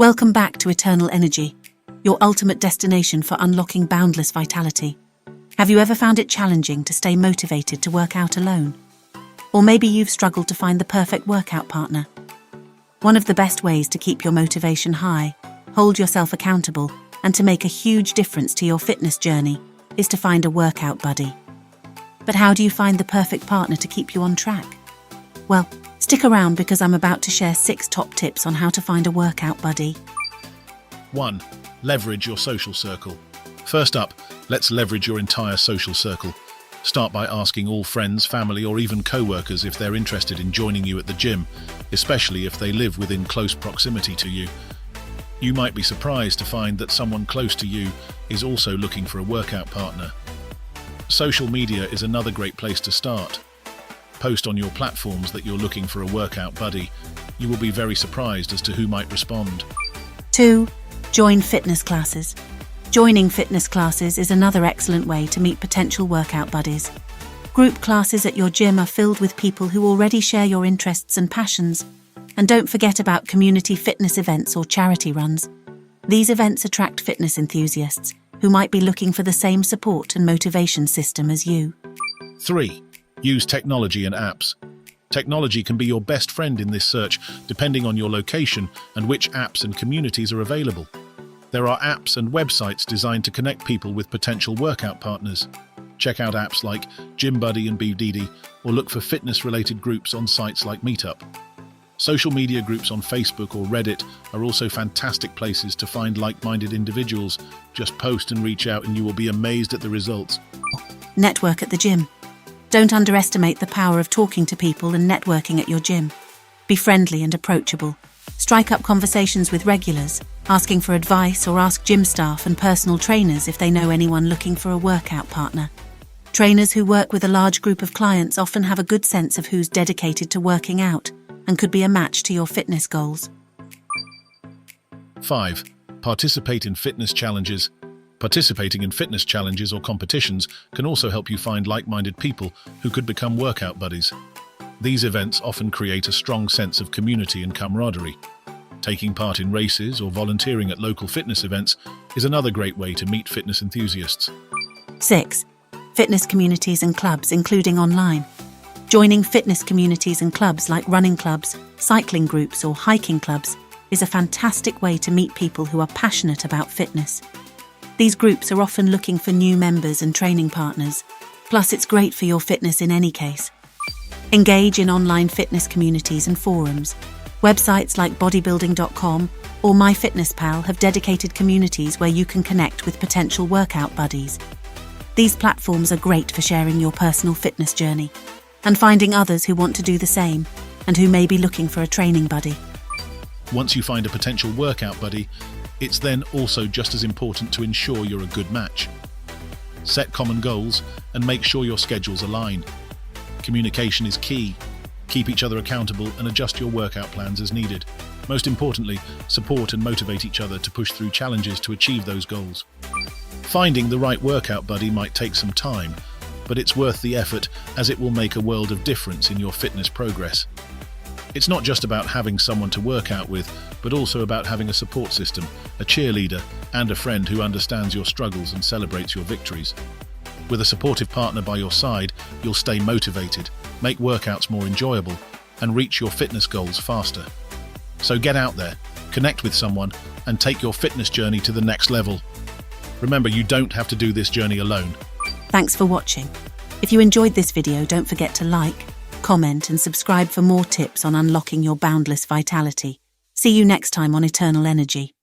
Welcome back to Eternal Energy, your ultimate destination for unlocking boundless vitality. Have you ever found it challenging to stay motivated to work out alone? Or maybe you've struggled to find the perfect workout partner. One of the best ways to keep your motivation high, hold yourself accountable, and to make a huge difference to your fitness journey is to find a workout buddy. But how do you find the perfect partner to keep you on track? Well, stick around because I'm about to share 6 top tips on how to find a workout buddy. 1. Leverage your social circle. First up, let's leverage your entire social circle. Start by asking all friends, family, or even co-workers if they're interested in joining you at the gym, especially if they live within close proximity to you. You might be surprised to find that someone close to you is also looking for a workout partner. Social media is another great place to start. Post on your platforms that you're looking for a workout buddy. You will be very surprised as to who might respond. 2. Join fitness classes. Joining fitness classes is another excellent way to meet potential workout buddies. Group classes at your gym are filled with people who already share your interests and passions. And don't forget about community fitness events or charity runs. These events attract fitness enthusiasts who might be looking for the same support and motivation system as you. 3. Use technology and apps. Technology can be your best friend in this search, depending on your location and which apps and communities are available. There are apps and websites designed to connect people with potential workout partners. Check out apps like GymBuddy and BDD, or look for fitness-related groups on sites like Meetup. Social media groups on Facebook or Reddit are also fantastic places to find like-minded individuals. Just post and reach out and you will be amazed at the results. Network at the gym. Don't underestimate the power of talking to people and networking at your gym. Be friendly and approachable. Strike up conversations with regulars, asking for advice, or ask gym staff and personal trainers if they know anyone looking for a workout partner. Trainers who work with a large group of clients often have a good sense of who's dedicated to working out and could be a match to your fitness goals. 5. Participate in fitness challenges. Participating in fitness challenges or competitions can also help you find like-minded people who could become workout buddies. These events often create a strong sense of community and camaraderie. Taking part in races or volunteering at local fitness events is another great way to meet fitness enthusiasts. 6. Fitness communities and clubs, including online. Joining fitness communities and clubs like running clubs, cycling groups, or hiking clubs is a fantastic way to meet people who are passionate about fitness. These groups are often looking for new members and training partners. Plus, it's great for your fitness in any case. Engage in online fitness communities and forums. Websites like bodybuilding.com or MyFitnessPal have dedicated communities where you can connect with potential workout buddies. These platforms are great for sharing your personal fitness journey and finding others who want to do the same and who may be looking for a training buddy. Once you find a potential workout buddy, it's then also just as important to ensure you're a good match. Set common goals and make sure your schedules align. Communication is key. Keep each other accountable and adjust your workout plans as needed. Most importantly, support and motivate each other to push through challenges to achieve those goals. Finding the right workout buddy might take some time, but it's worth the effort as it will make a world of difference in your fitness progress. It's not just about having someone to work out with, but also about having a support system, a cheerleader, and a friend who understands your struggles and celebrates your victories. With a supportive partner by your side, you'll stay motivated, make workouts more enjoyable, and reach your fitness goals faster. So get out there, connect with someone, and take your fitness journey to the next level. Remember, you don't have to do this journey alone. Thanks for watching. If you enjoyed this video, don't forget to like, comment, and subscribe for more tips on unlocking your boundless vitality. See you next time on Eternal Energy.